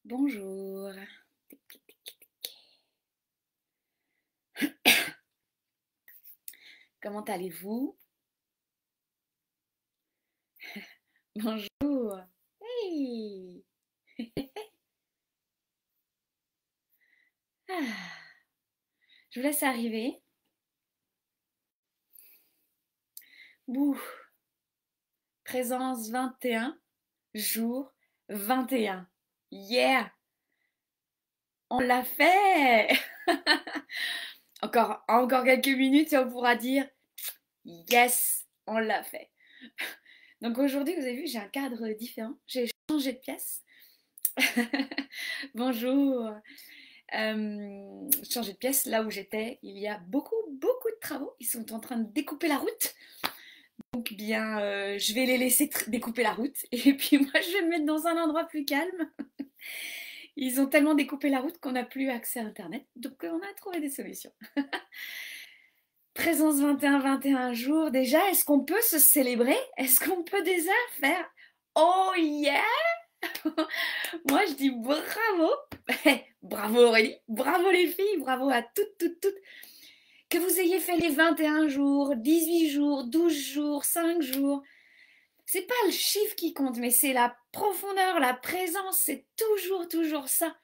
Bonjour. Comment allez-vous? Bonjour. Hey. Ah, je vous laisse arriver. Bouh. Présence 21, jour 21. Yeah! On l'a fait! Encore quelques minutes et on pourra dire yes, on l'a fait. Donc aujourd'hui, vous avez vu, j'ai un cadre différent. J'ai changé de pièce. Bonjour. Changer de pièce là où j'étais. Il y a beaucoup de travaux. Ils sont en train de découper la route. Donc bien, je vais les laisser découper la route. Et puis moi, je vais me mettre dans un endroit plus calme. Ils ont tellement découpé la route qu'on n'a plus accès à Internet. Donc on a trouvé des solutions. Présence 21 jours. Déjà, est-ce qu'on peut se célébrer? Est-ce qu'on peut déjà faire oh yeah? Moi, je dis bravo. Bravo Aurélie, bravo les filles, bravo à toutes. Que vous ayez fait les 21 jours, 18 jours, 12 jours, 5 jours, c'est pas le chiffre qui compte, mais c'est la profondeur, la présence, c'est toujours ça.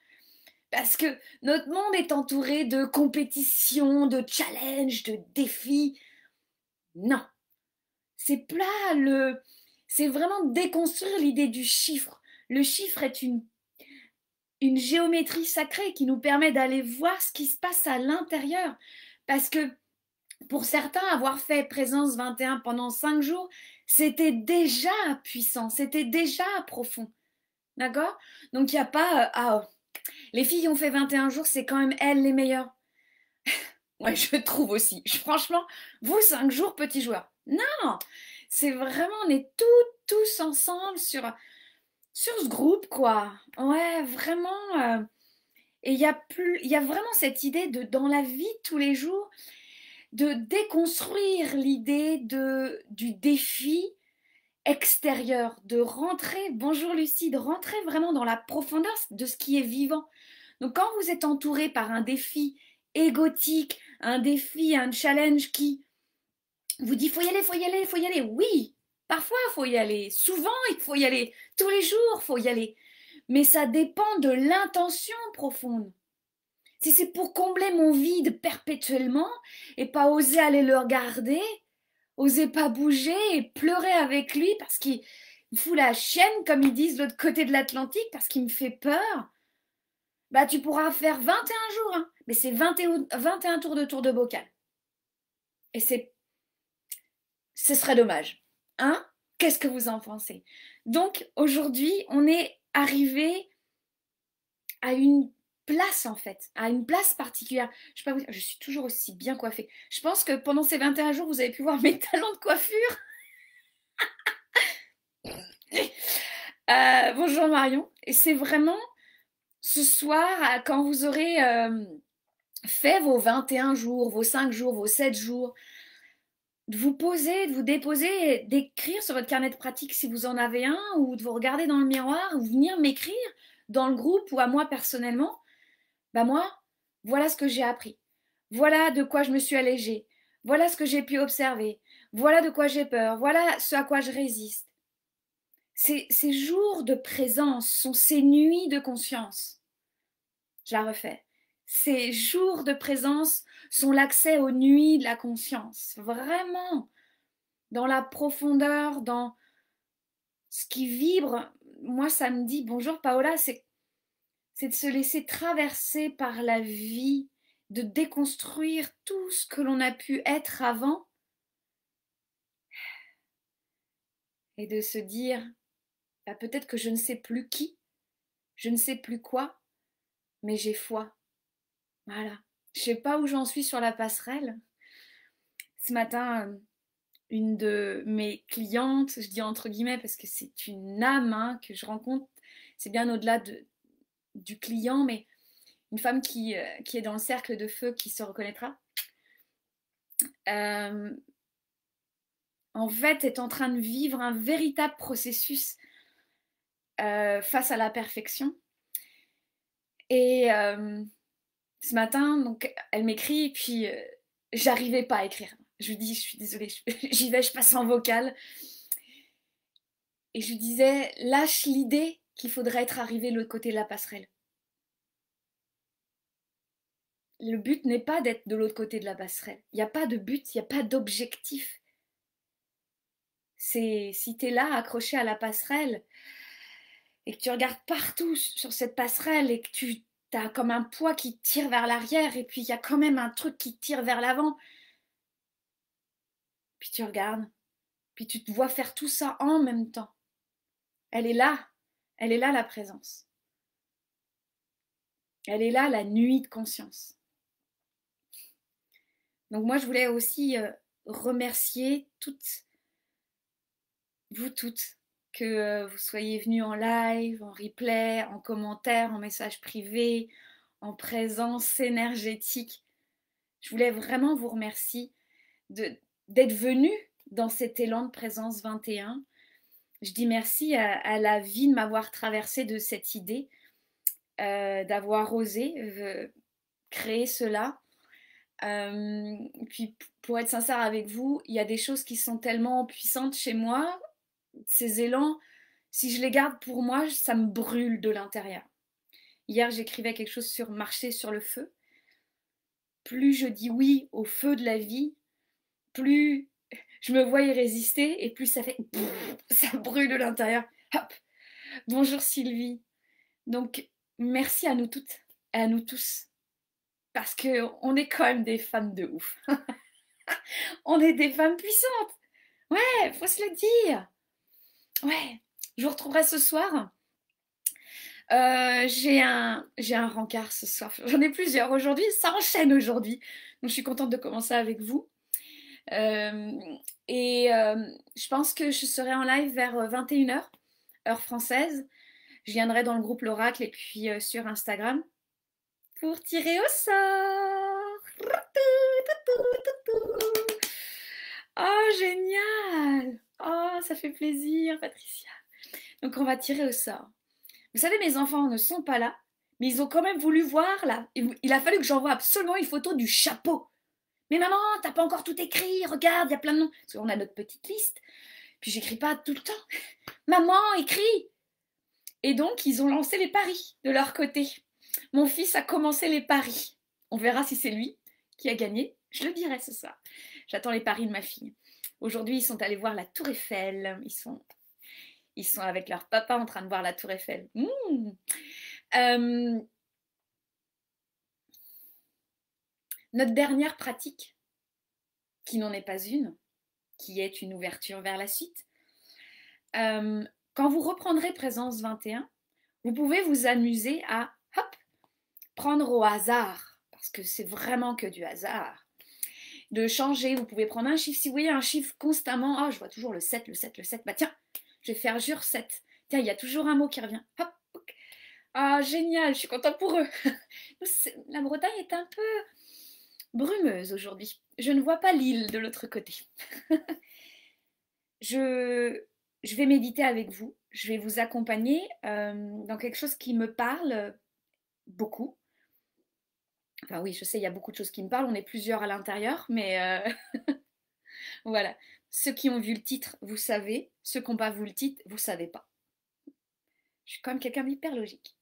Parce que notre monde est entouré de compétitions, de challenges, de défis. Non, c'est plat, c'est vraiment déconstruire l'idée du chiffre. Le chiffre est une géométrie sacrée qui nous permet d'aller voir ce qui se passe à l'intérieur. Parce que pour certains, avoir fait présence 21 pendant 5 jours, c'était déjà puissant, c'était déjà profond. D'accord? Donc il n'y a pas les filles qui ont fait 21 jours, c'est quand même elles les meilleures. Ouais, je trouve aussi. Franchement, vous 5 jours, petits joueurs. Non! C'est vraiment, on est tous ensemble sur ce groupe, quoi. Ouais, vraiment. Et il y a vraiment cette idée de, dans la vie de tous les jours, de déconstruire l'idée du défi extérieur, de rentrer, bonjour Lucie, de rentrer vraiment dans la profondeur de ce qui est vivant. Donc quand vous êtes entouré par un défi égotique, un défi, un challenge qui vous dit faut y aller, oui, parfois il faut y aller, souvent il faut y aller, tous les jours il faut y aller, mais ça dépend de l'intention profonde. Si c'est pour combler mon vide perpétuellement et pas oser aller le regarder, oser pas bouger et pleurer avec lui parce qu'il me fout la chienne, comme ils disent de l'autre côté de l'Atlantique, parce qu'il me fait peur, bah tu pourras faire 21 jours, hein, mais c'est 21 tours de bocal. Et ce serait dommage. Hein? Qu'est-ce que vous en pensez? Donc aujourd'hui, on est arrivé à une place en fait, à une place particulière. Je sais pas, je suis toujours aussi bien coiffée. Je pense que pendant ces 21 jours, vous avez pu voir mes talents de coiffure. Bonjour Marion. Et c'est vraiment ce soir, quand vous aurez fait vos 21 jours, vos 5 jours, vos 7 jours, de vous poser, de vous déposer, d'écrire sur votre carnet de pratique si vous en avez un, ou de vous regarder dans le miroir, ou venir m'écrire dans le groupe ou à moi personnellement. Bah moi, voilà ce que j'ai appris. Voilà de quoi je me suis allégée. Voilà ce que j'ai pu observer. Voilà de quoi j'ai peur. Voilà ce à quoi je résiste. Ces jours de présence sont ces nuits de conscience. Je la refais. Ces jours de présence sont l'accès aux nuits de la conscience. Vraiment, dans la profondeur, dans ce qui vibre. Moi, ça me dit, bonjour Paola, c'est de se laisser traverser par la vie, de déconstruire tout ce que l'on a pu être avant et de se dire, bah, peut-être que je ne sais plus qui, je ne sais plus quoi, mais j'ai foi. Voilà. Je sais pas où j'en suis sur la passerelle. Ce matin, une de mes clientes, je dis entre guillemets parce que c'est une âme hein, que je rencontre, c'est bien au-delà du client, mais une femme qui est dans le cercle de feu qui se reconnaîtra, euh, en fait est en train de vivre un véritable processus face à la perfection. Et ce matin, donc, elle m'écrit, et puis j'arrivais pas à écrire. Je lui dis, je suis désolée, j'y vais, je passe en vocal. Et je lui disais, lâche l'idée qu'il faudrait être arrivé de l'autre côté de la passerelle. Le but n'est pas d'être de l'autre côté de la passerelle. Il n'y a pas de but, il n'y a pas d'objectif. C'est si tu es là, accroché à la passerelle, et que tu regardes partout sur cette passerelle, et que tu as comme un poids qui tire vers l'arrière, et puis il y a quand même un truc qui tire vers l'avant. Puis tu regardes, puis tu te vois faire tout ça en même temps. Elle est là la présence. Elle est là la nuit de conscience. Donc moi je voulais aussi remercier vous toutes, que vous soyez venues en live, en replay, en commentaire, en message privé, en présence énergétique. Je voulais vraiment vous remercier d'être venus dans cet élan de présence 21. Je dis merci à la vie de m'avoir traversé de cette idée, d'avoir osé créer cela. Puis pour être sincère avec vous, il y a des choses qui sont tellement puissantes chez moi, ces élans, si je les garde pour moi, ça me brûle de l'intérieur. Hier, j'écrivais quelque chose sur marcher sur le feu. Plus je dis oui au feu de la vie, plus je me vois y résister et plus ça fait ça brûle de l'intérieur. Hop. Bonjour Sylvie. Donc merci à nous toutes et à nous tous, parce que on est quand même des femmes de ouf. On est des femmes puissantes. Ouais, faut se le dire. Ouais, je vous retrouverai ce soir. J'ai un rencard ce soir. J'en ai plusieurs aujourd'hui. Ça enchaîne aujourd'hui. Donc je suis contente de commencer avec vous. Euh, je pense que je serai en live vers 21h, heure française. Je viendrai dans le groupe L'Oracle et puis sur Instagram pour tirer au sort. Oh, génial! Oh, ça fait plaisir, Patricia. Donc on va tirer au sort. Vous savez, mes enfants ne sont pas là, mais ils ont quand même voulu voir là. Il a fallu que j'envoie absolument une photo du chapeau. Mais maman, t'as pas encore tout écrit, regarde, il y a plein de noms. Parce qu'on a notre petite liste. Puis j'écris pas tout le temps. Maman, écris! Et donc, ils ont lancé les paris de leur côté. Mon fils a commencé les paris. On verra si c'est lui qui a gagné. Je le dirai ce soir. J'attends les paris de ma fille. Aujourd'hui, ils sont allés voir la Tour Eiffel. Ils sont avec leur papa en train de voir la Tour Eiffel. Notre dernière pratique, qui n'en est pas une, qui est une ouverture vers la suite. Quand vous reprendrez Présence 21, vous pouvez vous amuser à hop, prendre au hasard, parce que c'est vraiment que du hasard, de changer. Vous pouvez prendre un chiffre. Si vous voyez un chiffre constamment, ah, je vois toujours le 7, le 7, le 7, bah tiens, je vais faire jure 7. Tiens, il y a toujours un mot qui revient. Hop, hop. Ah, génial, je suis contente pour eux. La Bretagne est un peu brumeuse aujourd'hui. Je ne vois pas l'île de l'autre côté. je vais méditer avec vous. Je vais vous accompagner dans quelque chose qui me parle beaucoup. Enfin oui, je sais, il y a beaucoup de choses qui me parlent. On est plusieurs à l'intérieur, mais voilà. Ceux qui ont vu le titre, vous savez. Ceux qui n'ont pas vu le titre, vous savez pas. Je suis quand même quelqu'un d'hyper logique.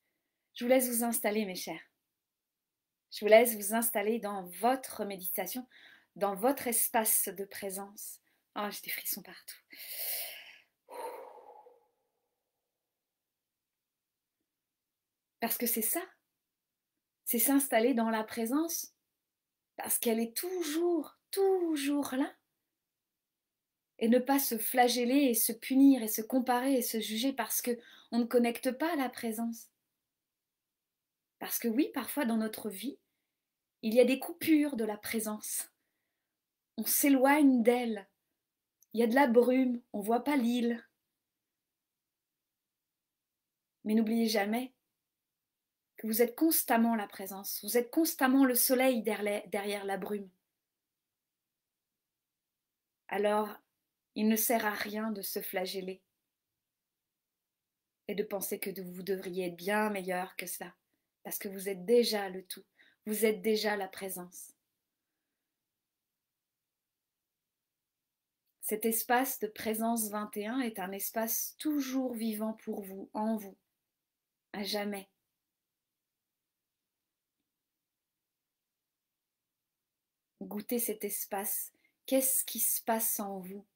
Je vous laisse vous installer, mes chers. Je vous laisse vous installer dans votre méditation, dans votre espace de présence. Oh, j'ai des frissons partout. Parce que c'est ça. C'est s'installer dans la présence. Parce qu'elle est toujours, toujours là. Et ne pas se flageller et se punir et se comparer et se juger parce qu'on ne connecte pas à la présence. Parce que oui, parfois dans notre vie, il y a des coupures de la présence. On s'éloigne d'elle. Il y a de la brume, on ne voit pas l'île. Mais n'oubliez jamais que vous êtes constamment la présence, vous êtes constamment le soleil derrière la brume. Alors, il ne sert à rien de se flageller et de penser que vous devriez être bien meilleur que cela. parce que vous êtes déjà le tout, vous êtes déjà la présence. Cet espace de présence 21 est un espace toujours vivant pour vous, en vous, à jamais. Goûtez cet espace. Qu'est-ce qui se passe en vous,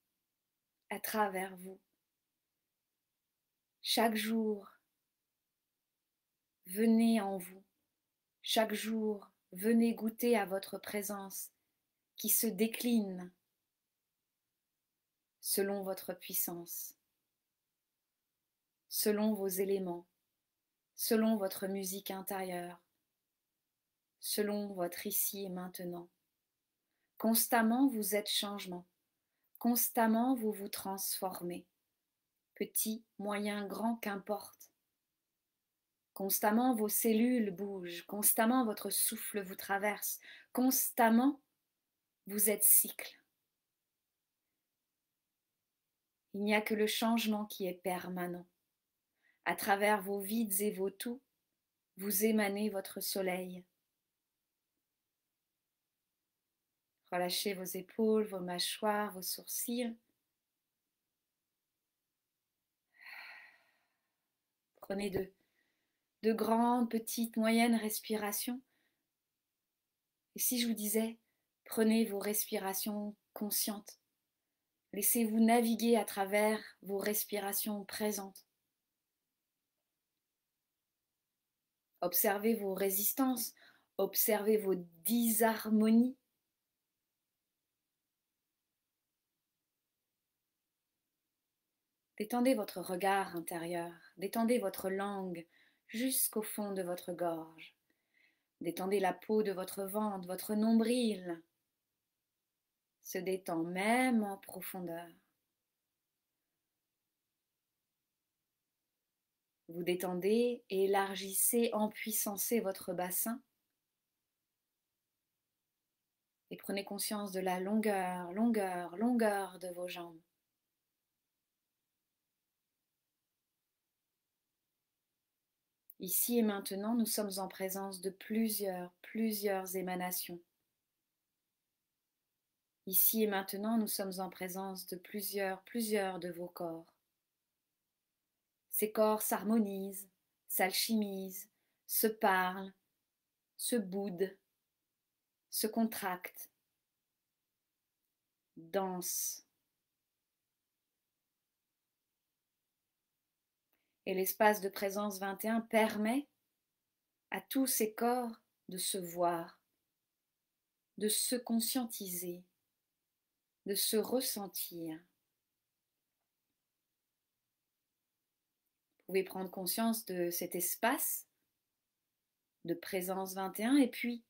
à travers vous? Chaque jour, venez en vous. Chaque jour, venez goûter à votre présence qui se décline selon votre puissance, selon vos éléments, selon votre musique intérieure, selon votre ici et maintenant. Constamment, vous êtes changement. Constamment, vous vous transformez. Petit, moyen, grand, qu'importe. Constamment, vos cellules bougent. Constamment, votre souffle vous traverse. Constamment, vous êtes cycle. Il n'y a que le changement qui est permanent. À travers vos vides et vos tout, vous émanez votre soleil. Relâchez vos épaules, vos mâchoires, vos sourcils. Prenez de grandes, petites, moyennes respirations. Et si je vous disais, prenez vos respirations conscientes. Laissez-vous naviguer à travers vos respirations présentes. Observez vos résistances, observez vos disharmonies. Détendez votre regard intérieur, détendez votre langue jusqu'au fond de votre gorge. Détendez la peau de votre ventre, votre nombril se détend même en profondeur. Vous détendez et élargissez, empuissancez votre bassin et prenez conscience de la longueur, longueur, longueur de vos jambes. Ici et maintenant, nous sommes en présence de plusieurs émanations. Ici et maintenant, nous sommes en présence de plusieurs de vos corps. Ces corps s'harmonisent, s'alchimisent, se parlent, se boudent, se contractent, dansent. Et l'espace de présence 21 permet à tous ces corps de se voir, de se conscientiser, de se ressentir. Vous pouvez prendre conscience de cet espace de présence 21 et puis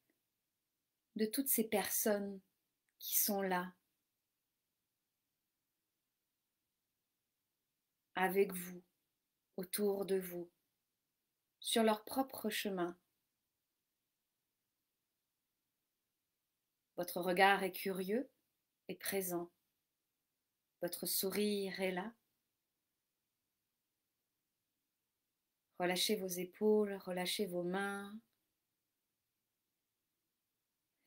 de toutes ces personnes qui sont là, avec vous, autour de vous, sur leur propre chemin. Votre regard est curieux et présent. Votre sourire est là. Relâchez vos épaules, relâchez vos mains.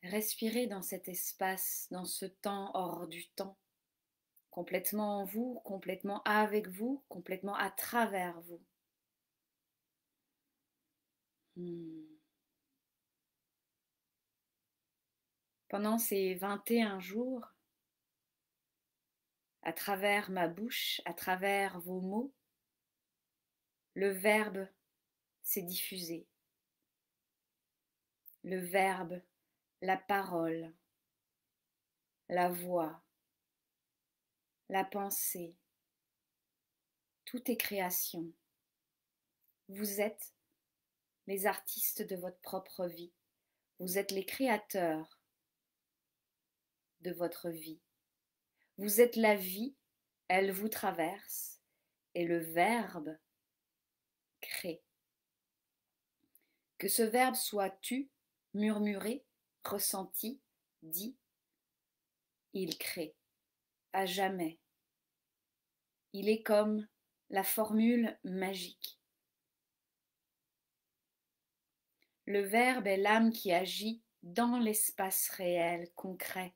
Respirez dans cet espace, dans ce temps hors du temps, complètement en vous, complètement avec vous, complètement à travers vous. Pendant ces 21 jours, à travers ma bouche, à travers vos mots, le verbe s'est diffusé. Le verbe, la parole, la voix, la pensée, tout est création. Vous êtes les artistes de votre propre vie. Vous êtes les créateurs de votre vie. Vous êtes la vie, elle vous traverse et le verbe crée. Que ce verbe soit tu, murmuré, ressenti, dit, il crée, à jamais. Il est comme la formule magique. Le verbe est l'âme qui agit dans l'espace réel, concret,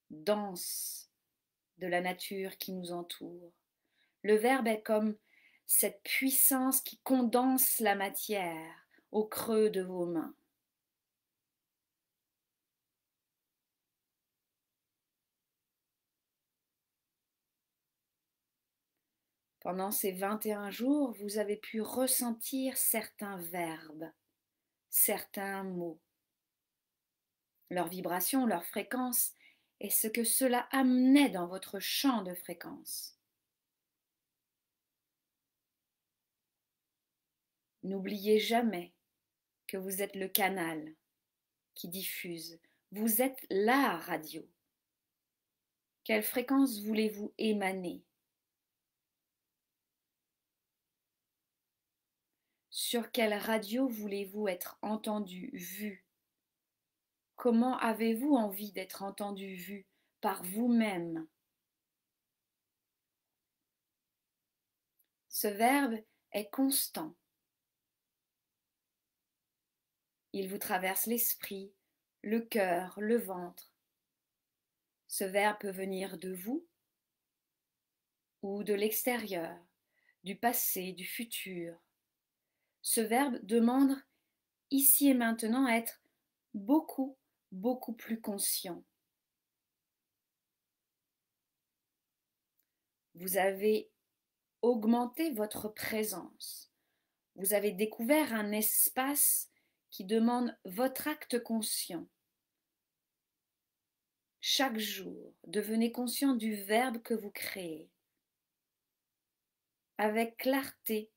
dense de la nature qui nous entoure. Le verbe est comme cette puissance qui condense la matière au creux de vos mains. Pendant ces 21 jours, vous avez pu ressentir certains verbes, certains mots, leur vibration, leur fréquence et ce que cela amenait dans votre champ de fréquence. N'oubliez jamais que vous êtes le canal qui diffuse, vous êtes la radio. Quelle fréquence voulez-vous émaner? Sur quelle radio voulez-vous être entendu, vu? Comment avez-vous envie d'être entendu, vu par vous-même? Ce verbe est constant. Il vous traverse l'esprit, le cœur, le ventre. Ce verbe peut venir de vous ou de l'extérieur, du passé, du futur. Ce verbe demande ici et maintenant à être beaucoup, beaucoup plus conscient. Vous avez augmenté votre présence. Vous avez découvert un espace qui demande votre acte conscient. Chaque jour, devenez conscient du verbe que vous créez, avec clarté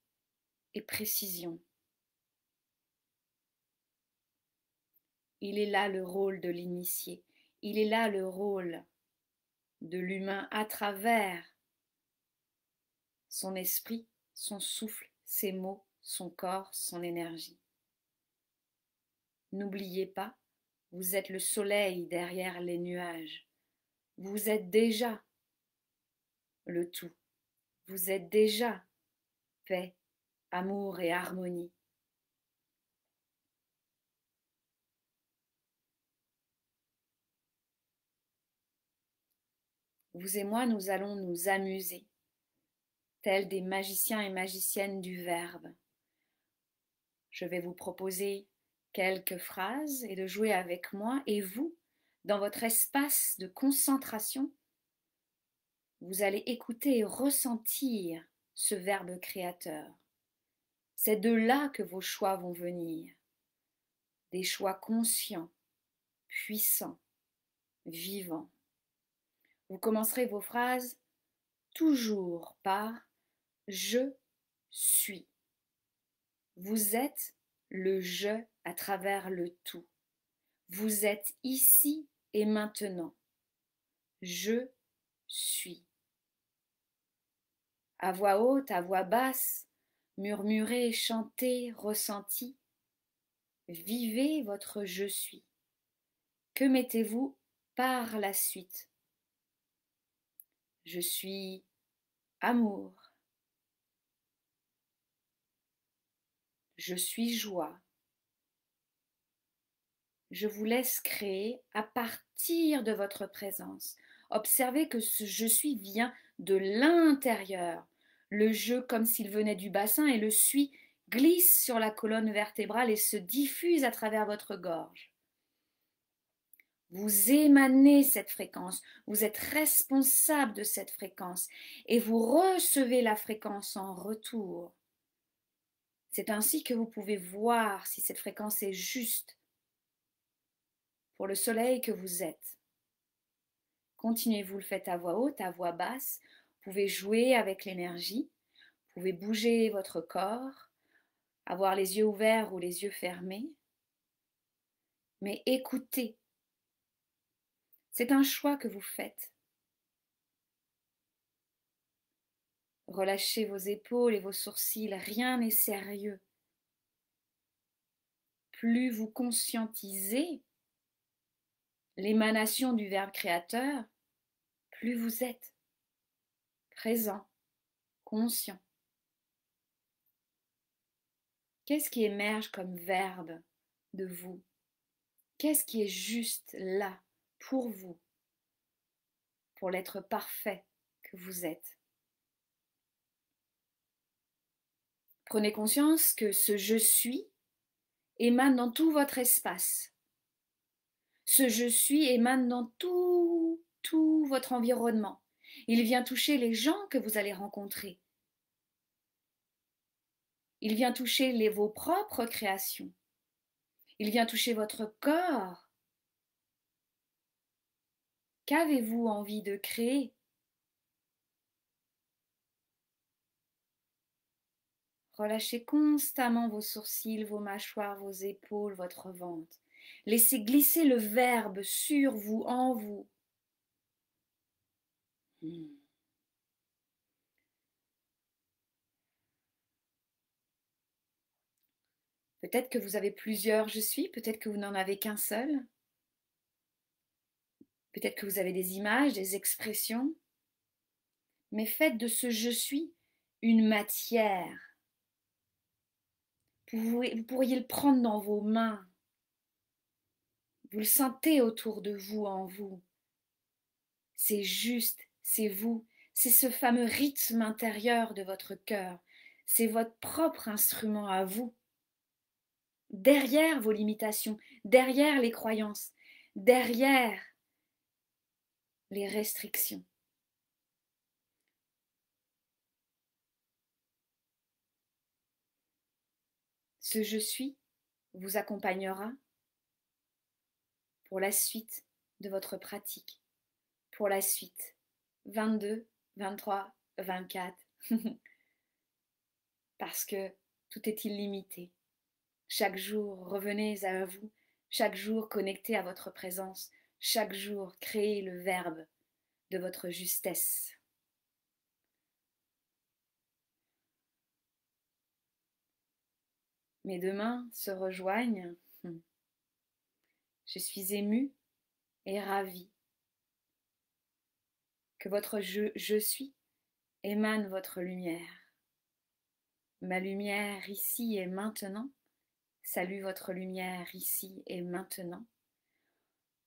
et précision. Il est là le rôle de l'initié, il est là le rôle de l'humain à travers son esprit, son souffle, ses mots, son corps, son énergie. N'oubliez pas, vous êtes le soleil derrière les nuages. Vous êtes déjà le tout. Vous êtes déjà paix, amour et harmonie. Vous et moi, nous allons nous amuser, tels des magiciens et magiciennes du verbe. Je vais vous proposer quelques phrases et de jouer avec moi, et vous, dans votre espace de concentration, vous allez écouter et ressentir ce verbe créateur. C'est de là que vos choix vont venir, des choix conscients, puissants, vivants. Vous commencerez vos phrases toujours par « je suis ». Vous êtes le je à travers le tout. Vous êtes ici et maintenant. Je suis. À voix haute, à voix basse, murmurez, chantez, ressentez. Vivez votre je suis. Que mettez-vous par la suite? Je suis amour. Je suis joie. Je vous laisse créer à partir de votre présence. Observez que ce je suis vient de l'intérieur. Le je comme s'il venait du bassin et le suis glisse sur la colonne vertébrale et se diffuse à travers votre gorge. Vous émanez cette fréquence, vous êtes responsable de cette fréquence et vous recevez la fréquence en retour. C'est ainsi que vous pouvez voir si cette fréquence est juste pour le soleil que vous êtes. Continuez, vous le faites à voix haute, à voix basse. Vous pouvez jouer avec l'énergie. Vous pouvez bouger votre corps, avoir les yeux ouverts ou les yeux fermés. Mais écoutez. C'est un choix que vous faites. Relâchez vos épaules et vos sourcils. Rien n'est sérieux. Plus vous conscientisez l'émanation du verbe créateur, plus vous êtes présent, conscient. Qu'est-ce qui émerge comme verbe de vous? Qu'est-ce qui est juste là pour vous, pour l'être parfait que vous êtes? Prenez conscience que ce je suis émane dans tout votre espace. Ce je suis émane dans tout votre environnement. Il vient toucher les gens que vous allez rencontrer. Il vient toucher vos propres créations. Il vient toucher votre corps. Qu'avez-vous envie de créer? Relâchez constamment vos sourcils, vos mâchoires, vos épaules, votre ventre. Laissez glisser le verbe sur vous, en vous. Peut-être que vous avez plusieurs je suis, peut-être que vous n'en avez qu'un seul. Peut-être que vous avez des images, des expressions. Mais faites de ce je suis une matière. Vous pourriez le prendre dans vos mains. Vous le sentez autour de vous, en vous. C'est juste, c'est vous. C'est ce fameux rythme intérieur de votre cœur. C'est votre propre instrument à vous. Derrière vos limitations, derrière les croyances, derrière les restrictions. Ce je suis vous accompagnera pour la suite de votre pratique, pour la suite 22, 23, 24, parce que tout est illimité. Chaque jour, revenez à vous, chaque jour connectez à votre présence, chaque jour créez le verbe de votre justesse. Mes deux mains se rejoignent. Je suis émue et ravie que votre je suis émane votre lumière. Ma lumière ici et maintenant salue votre lumière ici et maintenant,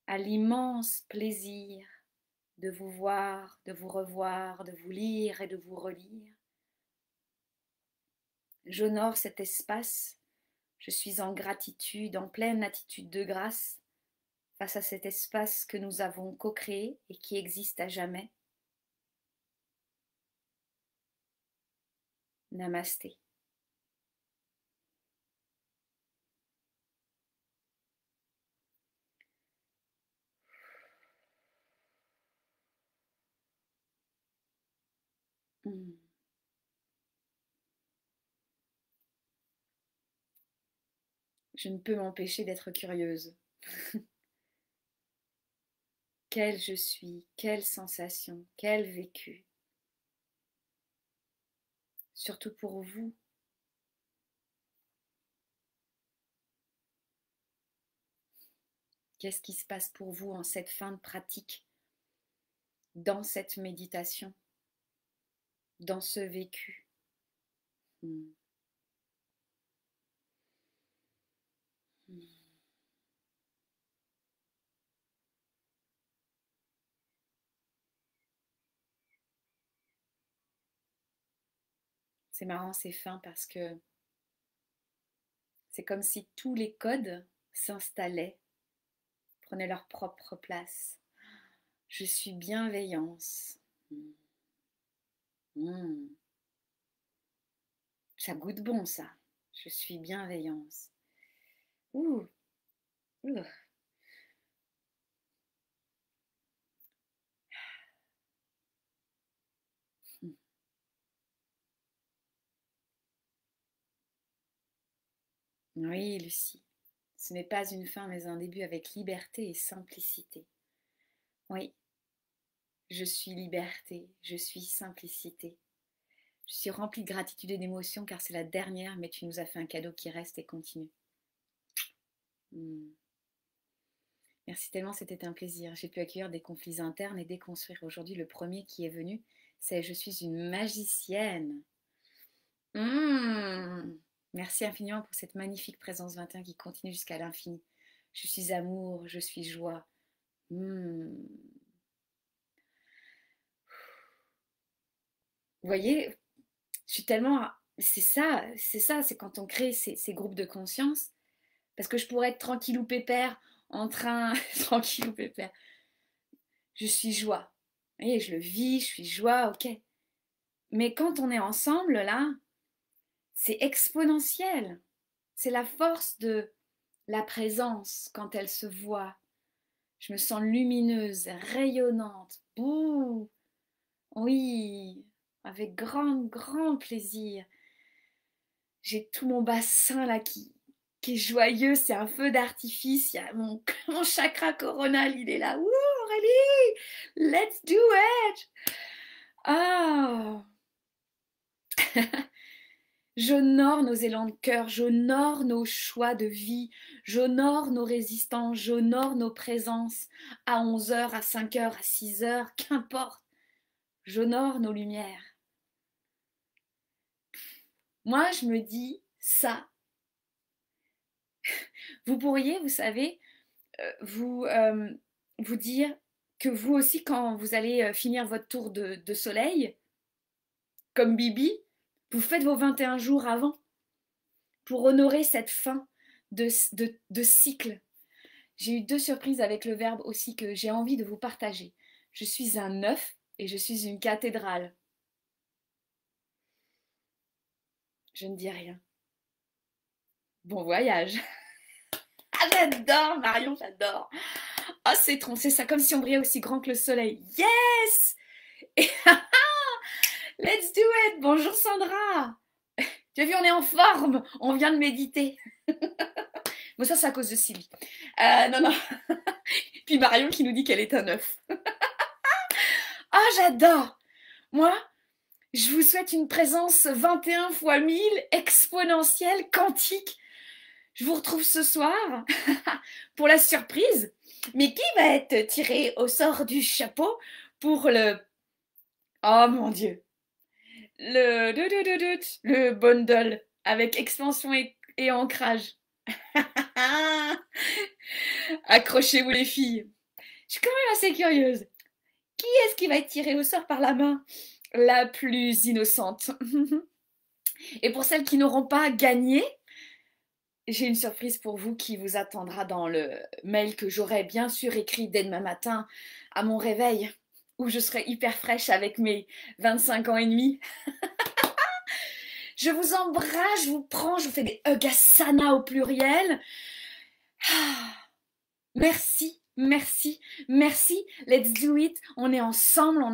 à l'immense plaisir de vous voir, de vous revoir, de vous lire et de vous relire. J'honore cet espace, je suis en gratitude, en pleine attitude de grâce face à cet espace que nous avons co-créé et qui existe à jamais. Namasté. Je ne peux m'empêcher d'être curieuse. Quel je suis, quelle sensation, quel vécu. Surtout pour vous. Qu'est-ce qui se passe pour vous en cette fin de pratique, dans cette méditation, dans ce vécu? C'est marrant, c'est fin parce que c'est comme si tous les codes s'installaient, prenaient leur propre place. Je suis bienveillance. Ça goûte bon, ça. Je suis bienveillance. Ouh. Ouh. Oui, Lucie. Ce n'est pas une fin, mais un début avec liberté et simplicité. Oui, je suis liberté, je suis simplicité. Je suis remplie de gratitude et d'émotion car c'est la dernière, mais tu nous as fait un cadeau qui reste et continue. Merci tellement, c'était un plaisir. J'ai pu accueillir des conflits internes et déconstruire. Aujourd'hui, le premier qui est venu, c'est « Je suis une magicienne ». Merci infiniment pour cette magnifique présence 21 qui continue jusqu'à l'infini. Je suis amour, je suis joie. Vous voyez, je suis tellement... c'est quand on crée ces groupes de conscience. Parce que je pourrais être tranquille ou pépère, en train... tranquille ou pépère. Je suis joie. Vous voyez, je le vis, je suis joie, ok. Mais quand on est ensemble, là, c'est exponentiel. C'est la force de la présence quand elle se voit. Je me sens lumineuse, rayonnante. Bouh, oui, avec grand plaisir. J'ai tout mon bassin là qui est joyeux, c'est un feu d'artifice. Il y a mon chakra coronal, il est là. Wouh, Aurélie, let's do it. Ah, j'honore nos élans de cœur, j'honore nos choix de vie, j'honore nos résistances, j'honore nos présences à 11 heures, à 5 heures, à 6 heures, qu'importe. J'honore nos lumières. Moi, je me dis ça. Vous pourriez, vous savez, vous dire que vous aussi, quand vous allez finir votre tour de soleil, comme Bibi, vous faites vos 21 jours avant pour honorer cette fin de cycle. J'ai eu 2 surprises avec le verbe aussi que j'ai envie de vous partager. Je suis un œuf et je suis une cathédrale. Je ne dis rien. Bon voyage. Ah, j'adore Marion, j'adore. Oh, c'est ça, comme si on brillait aussi grand que le soleil. Yes. Et, let's do it. Bonjour Sandra. Tu as vu, on est en forme. On vient de méditer. Bon, ça, c'est à cause de Sylvie. Non. Puis Marion qui nous dit qu'elle est un œuf. Ah, j'adore. Moi, je vous souhaite une présence 21 fois 1000, exponentielle, quantique. Je vous retrouve ce soir pour la surprise. Mais qui va être tiré au sort du chapeau pour le... Oh mon Dieu. Le bundle avec expansion et ancrage. Accrochez-vous les filles. Je suis quand même assez curieuse. Qui est-ce qui va être tiré au sort par la main la plus innocente? Et pour celles qui n'auront pas gagné, j'ai une surprise pour vous qui vous attendra dans le mail que j'aurai bien sûr écrit dès demain matin à mon réveil, où je serai hyper fraîche avec mes 25 ans et demi. Je vous embrasse, je vous prends, je vous fais des hugasana au pluriel. Merci, merci, merci. Let's do it. On est ensemble,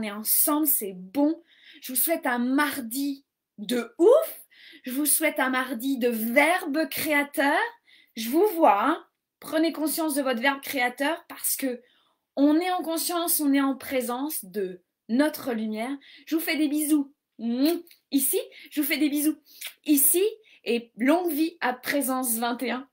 c'est bon. Je vous souhaite un mardi de ouf. Je vous souhaite un mardi de verbe créateur. Je vous vois, hein. Prenez conscience de votre verbe créateur parce que on est en conscience, on est en présence de notre lumière. Je vous fais des bisous. Ici, je vous fais des bisous. Ici, et longue vie à présence 21.